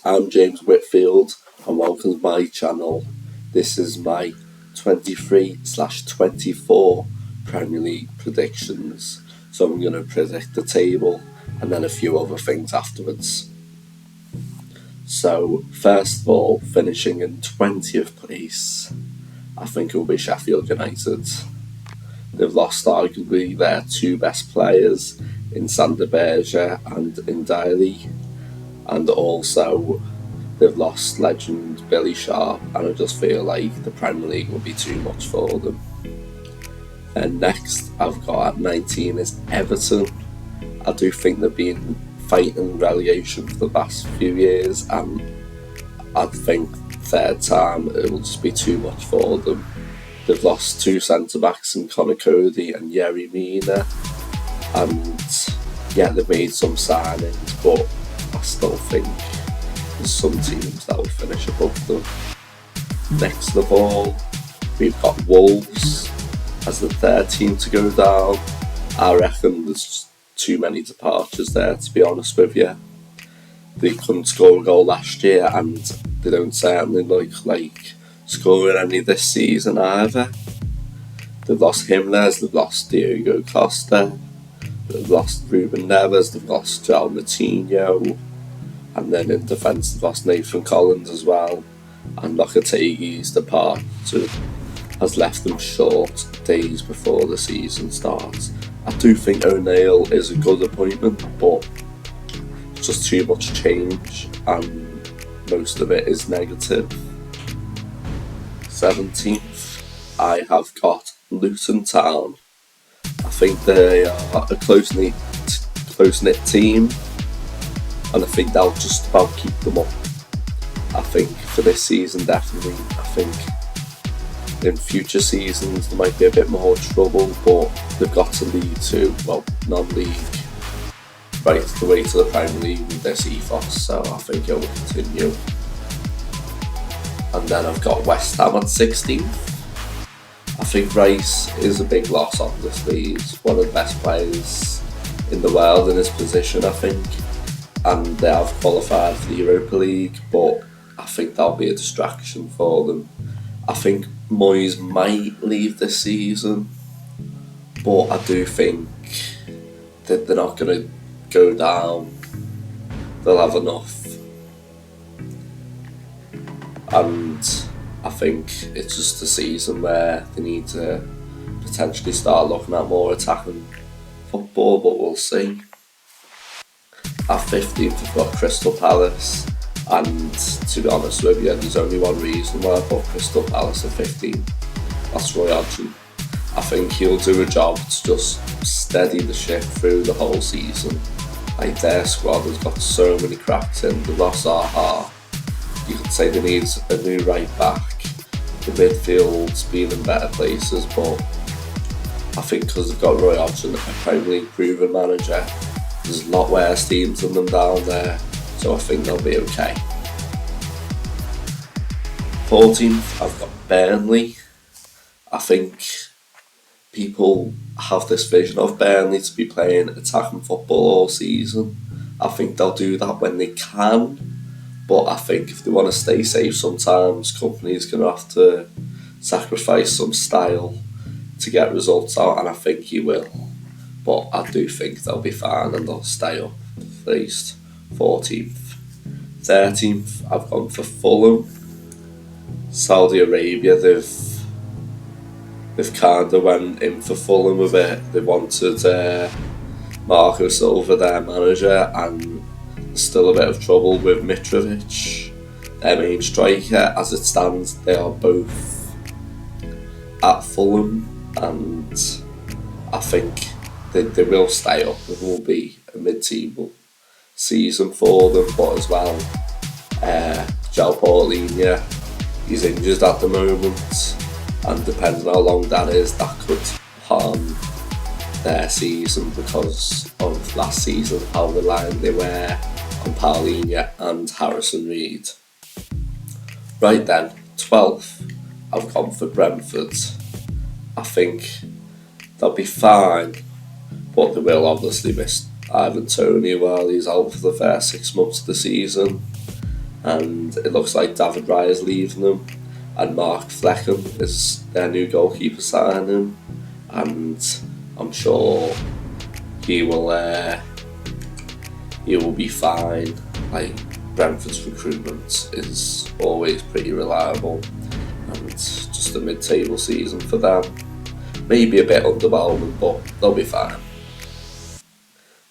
I'm James Whitfield and welcome to my channel. This is my 23/24 Premier League predictions. So I'm going to predict the table and then a few other things afterwards. So first of all, finishing in 20th place, I think it will be Sheffield United. They've lost arguably their two best players in Sander Berge and Ndidi, and also they've lost legend Billy Sharp, and I just feel like the Premier League will be too much for them. And next I've got at 19 is Everton. I do think they've been fighting relegation for the past few years, and I think third time it will just be too much for them. They've lost two centre-backs in Conor Cody and Yerry Mina, and yeah, they've made some signings, but I still think there's some teams that will finish above them. Next of all, we've got Wolves as the third team to go down. I reckon there's too many departures there, to be honest with you. They couldn't score a goal last year, and they don't certainly look like scoring any this season either. They've lost Jimenez, they've lost Diego Costa, they've lost Ruben Neves, they've lost João Moutinho, and then in defence they've lost Nathan Collins as well, and Lopetegui's departure has left them short days before the season starts. I do think O'Neill is a good appointment, but it's just too much change and most of it is negative. 17th, I have got Luton Town. I think they are a close-knit team, and I think they'll just about keep them up. I think for this season definitely. I think in future seasons there might be a bit more trouble, but they've got to lead to, non-league right the way to the Premier League with this ethos, so I think it will continue. And then I've got West Ham at 16th. I think Rice is a big loss, obviously. He's one of the best players in the world in his position, I think. And they have qualified for the Europa League, but I think that'll be a distraction for them. I think Moyes might leave this season, but I do think that they're not going to go down. They'll have enough. And I think it's just a season where they need to potentially start looking at more attacking football, but we'll see. At 15th we've got Crystal Palace, and to be honest with you, there's only one reason why I put Crystal Palace at 15th. That's Roy Hodgson. I think he'll do a job to just steady the ship through the whole season. Like, their squad has got so many cracks in. They lost Zaha. You could say they need a new right back. The midfield's been in better places, but I think because they've got Roy Hodgson, a Premier League proven manager, there's a lot worse teams than them down there, so I think they'll be okay. 14th, I've got Burnley. I think people have this vision of Burnley to be playing attacking football all season. I think they'll do that when they can, but I think if they want to stay safe, sometimes companies going to have to sacrifice some style to get results out, and I think he will. But I do think they'll be fine and they'll stay up at least. 14th. 13th, I've gone for Fulham. Saudi Arabia, they've kind of went in for Fulham a bit. They wanted Marco Silva, their manager, and there's still a bit of trouble with Mitrovic, their main striker. As it stands, they are both at Fulham, and I think they will stay up. It will be a mid-table season for them, but as well, João Paulinho, he's injured at the moment, and depending on how long that is, that could harm their season because of last season, how reliant they were on Paulinho and Harrison Reed. Right then, 12th, I've gone for Brentford. I think they'll be fine, but they will obviously miss Ivan Toney while he's out for the first 6 months of the season. and it looks like David Raya's leaving them, and Mark Fleckham is their new goalkeeper signing, and I'm sure he will be fine. Like, Brentford's recruitment is always pretty reliable, and it's just a mid-table season for them. Maybe a bit underwhelming, but they'll be fine.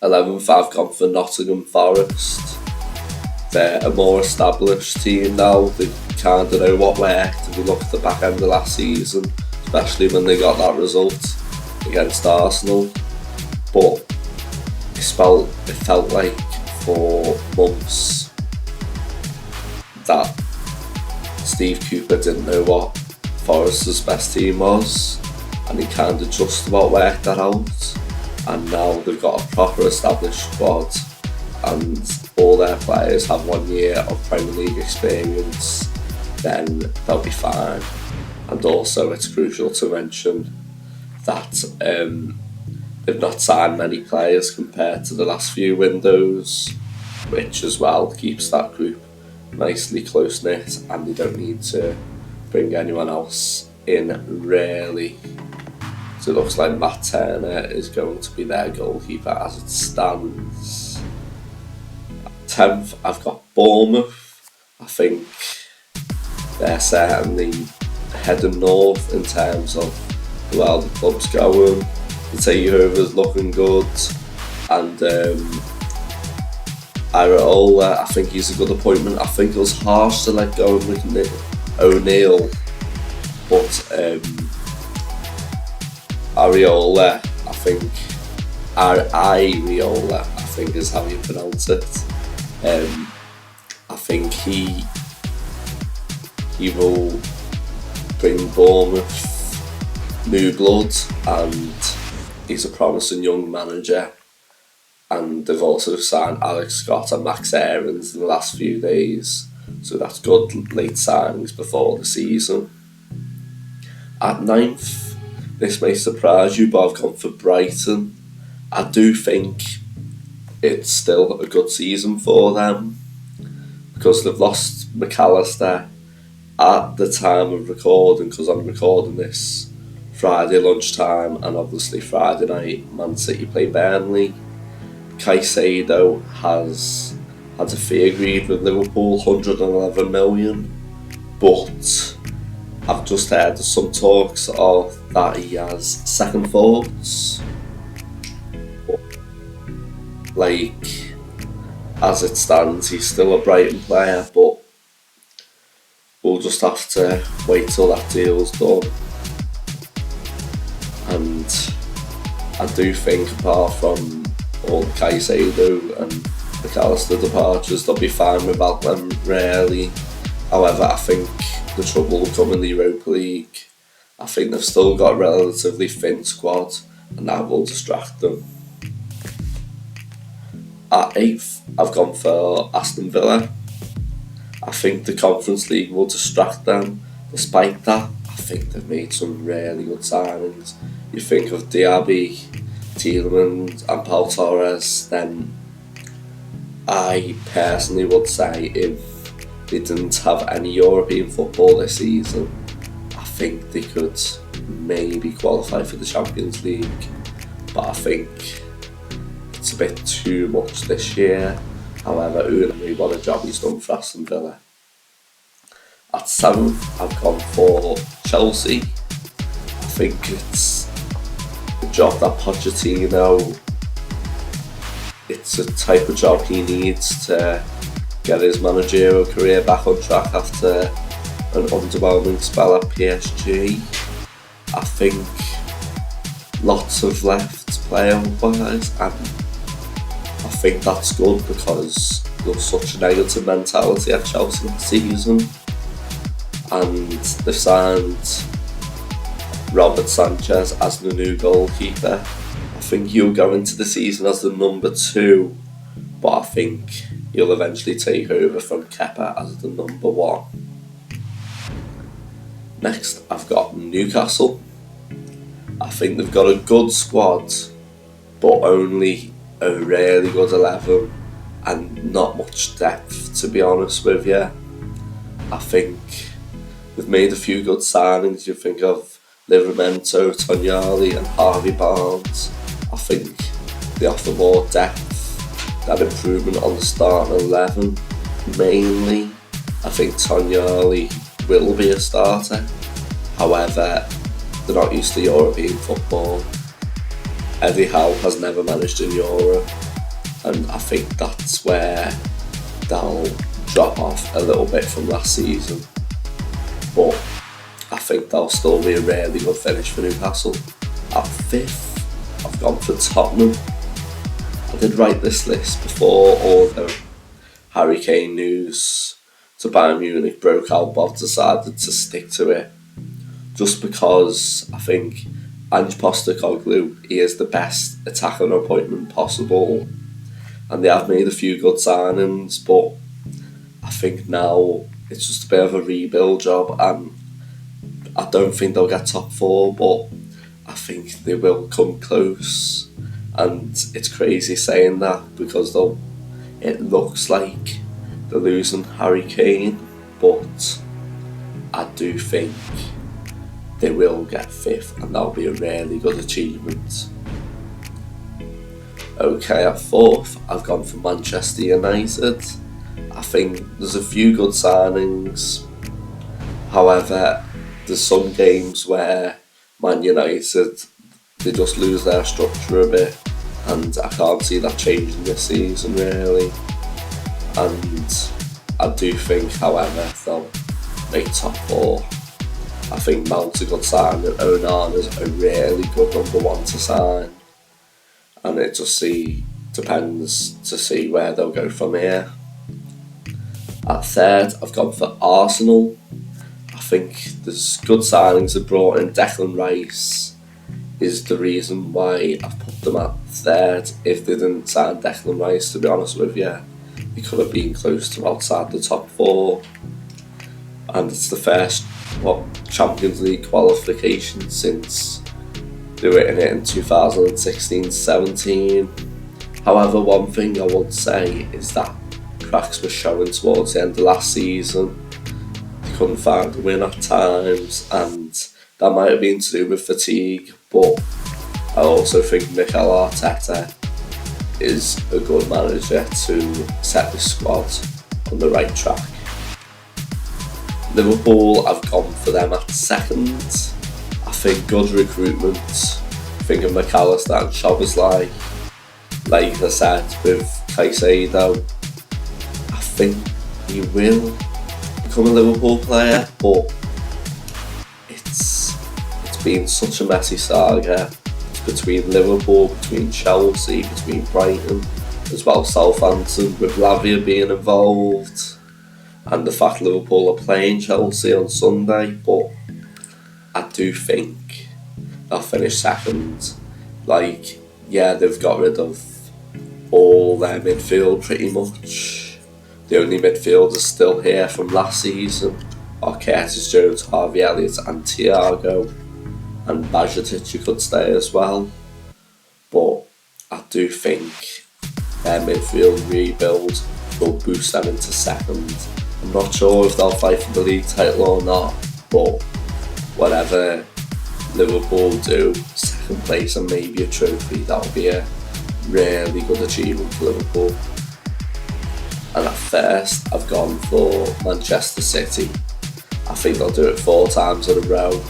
11th, I've gone for Nottingham Forest. They're a more established team now. They kind of know what worked if you look at the back end of last season, especially when they got that result against Arsenal. But it felt like for months that Steve Cooper didn't know what Forest's best team was, and he kind of just about worked that out. And now they've got a proper established squad, and all their players have 1 year of Premier League experience, then they'll be fine. And also, it's crucial to mention that they've not signed many players compared to the last few windows, which as well keeps that group nicely close-knit, and they don't need to bring anyone else in really. So it looks like Matt Turner is going to be their goalkeeper as it stands. 10th, I've got Bournemouth. I think they're certainly heading north in terms of how the club's going. The takeover's looking good, and Areola, I think he's a good appointment. I think it was harsh to let go of O'Neill, but Areola, I think is how you pronounce it. I think he will bring Bournemouth new blood, and he's a promising young manager. And they've also signed Alex Scott and Max Aarons in the last few days, so that's good late signings before the season. At 9th, this may surprise you, but I've gone for Brighton. I do think it's still a good season for them, because they've lost McAllister at the time of recording, because I'm recording this Friday lunchtime, and obviously Friday night Man City play Burnley. Caicedo has had a fee agreed with Liverpool, 111 million, but I've just heard some talks of that he has second thoughts. Like, as it stands, he's still a Brighton player, but we'll just have to wait till that deal's done. And I do think, apart from all the Caicedo and McAllister departures, they'll be fine without them, really. However, I think the trouble will come in the Europa League. I think they've still got a relatively thin squad, and that will distract them. At 8th, I've gone for Aston Villa. I think the Conference League will distract them. Despite that, I think they've made some really good signings. You think of Diaby, Tielemans and Pau Torres, then I personally would say if they didn't have any European football this season, I think they could maybe qualify for the Champions League. But I think it's a bit too much this year. However, Unai, what a job he's done for Aston Villa. At 7th, I've gone for Chelsea. I think it's a job that Pochettino, it's a type of job he needs to get his managerial career back on track after an underwhelming spell at PSG. I think lots have left player-wise, and I think that's good because there was such a negative mentality at Chelsea last season. And they've signed Robert Sanchez as the new goalkeeper. I think he'll go into the season as the number 2, but I think he'll eventually take over from Kepa as the number 1. Next, I've got Newcastle. I think they've got a good squad, but only a really good 11. and not much depth, to be honest with you. I think they've made a few good signings. You think of Livramento, Toniali and Harvey Barnes. I think they offer more depth, that improvement on the starting 11. Mainly, I think Toniali will be a starter. However, they're not used to European football. Eddie Howe has never managed in Europe, and I think that's where they'll drop off a little bit from last season. But I think they'll still be a really good finish for Newcastle. At 5th, I've gone for Tottenham. I did write this list before all the Harry Kane news to Bayern Munich broke out, but I've decided to stick to it. Just because I think Ange Postecoglou, he is the best attacking appointment possible. And they have made a few good signings, but I think now it's just a bit of a rebuild job, and I don't think they'll get top 4, but I think they will come close. And it's crazy saying that because it looks like they're losing Harry Kane, but I do think they will get 5th, and that'll be a really good achievement. Okay, at 4th, I've gone for Manchester United. I think there's a few good signings. However, there's some games where Man United, they just lose their structure a bit, and I can't see that changing this season really. And I do think, however, they'll make top 4. I think Mount's a good sign, and Onana's a really good number 1 to sign. And it just depends to see where they'll go from here. At 3rd, I've gone for Arsenal. I think there's good signings they've brought in. Declan Rice is the reason why I've put them at 3rd. If they didn't sign Declan Rice, to be honest with you, they could have been close to outside the top 4. And it's the first Champions League qualification since they were in it in 2016-17. However, one thing I would say is that cracks were showing towards the end of last season. They couldn't find a win at times, and that might have been to do with fatigue, but I also think Mikel Arteta is a good manager to set the squad on the right track. Liverpool, I've gone for them at 2nd. I think good recruitment. I think of McAllister and Szoboszlai. Like I said with Caicedo, I think he will become a Liverpool player, but it's been such a messy saga. It's between Liverpool, between Chelsea, between Brighton, as well as Southampton, with Lavia being involved. And the fact Liverpool are playing Chelsea on Sunday, but I do think they'll finish 2nd. They've got rid of all their midfield pretty much. The only midfielders still here from last season are Curtis Jones, Harvey Elliott and Thiago, and Bajcetic, you could stay as well. But I do think their midfield rebuild will boost them into 2nd. I'm not sure if they'll fight for the league title or not, but whatever Liverpool do, 2nd place and maybe a trophy, that'll be a really good achievement for Liverpool. And at 1st, I've gone for Manchester City. I think they'll do it 4 times in a row.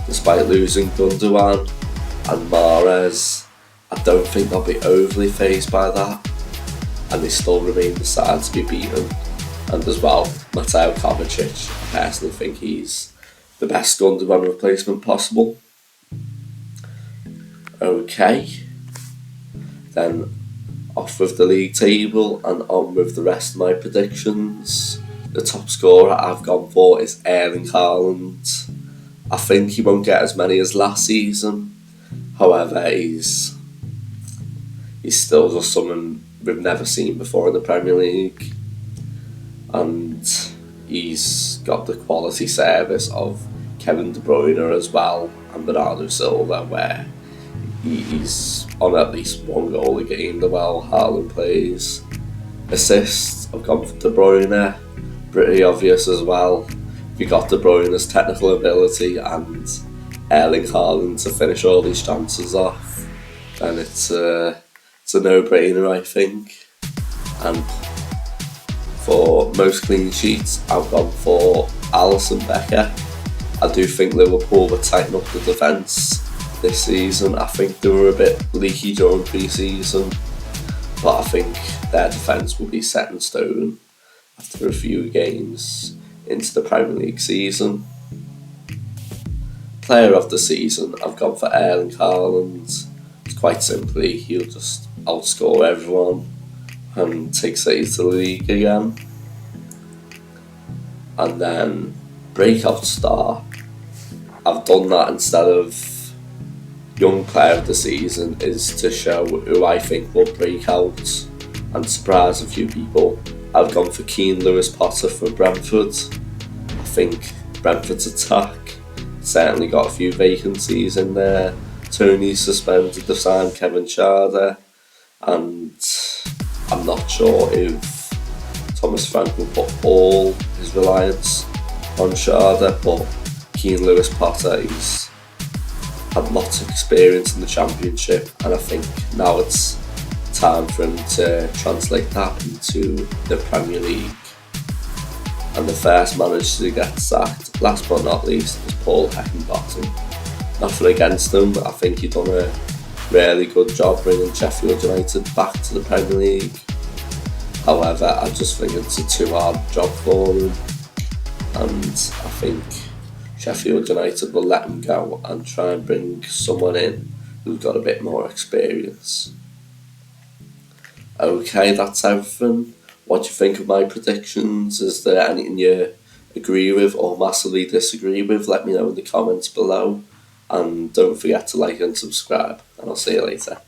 Despite losing Gundogan and Mahrez, I don't think they'll be overly fazed by that, and they still remain the side to be beaten. And as well, Mateo Kovacic, I personally think he's the best Gundogan replacement possible. Okay, then off with the league table and on with the rest of my predictions. The top scorer I've gone for is Erling Haaland. I think he won't get as many as last season. However, he's still just someone we've never seen before in the Premier League. And he's got the quality service of Kevin De Bruyne as well, and Bernardo Silva, where he's on at least 1 goal a game the well Haaland plays. Assists, I've gone for De Bruyne, pretty obvious as well. You got De Bruyne's technical ability and Erling Haaland to finish all these chances off, and it's a no-brainer, I think. And for most clean sheets, I've gone for Alisson Becker. I do think Liverpool will tighten up the defence this season. I think they were a bit leaky during pre-season, but I think their defence will be set in stone after a few games into the Premier League season. Player of the season, I've gone for Erling Haaland. It's quite simply, he'll just outscore everyone and take City to the league again. And then breakout star, I've done that instead of young player of the season, is to show who I think will break out and surprise a few people. I've gone for Keane Lewis-Potter for Brentford. I think Brentford's attack certainly got a few vacancies in there. Tony's suspended, they've signed Kevin Schade, and I'm not sure if Thomas Frank will put all his reliance on Schade, but Keane Lewis-Potter, he's had lots of experience in the Championship, and I think now it's time for him to translate that into the Premier League. And the first manager to get sacked, last but not least, is Paul Heckingbottom. Nothing against him, but I think he's done a really good job bringing Sheffield United back to the Premier League. However, I just think it's a too hard job for him, and I think Sheffield United will let him go and try and bring someone in who's got a bit more experience. Okay, that's everything. What do you think of my predictions? Is there anything you agree with or massively disagree with? Let me know in the comments below. And don't forget to like and subscribe. And I'll see you later.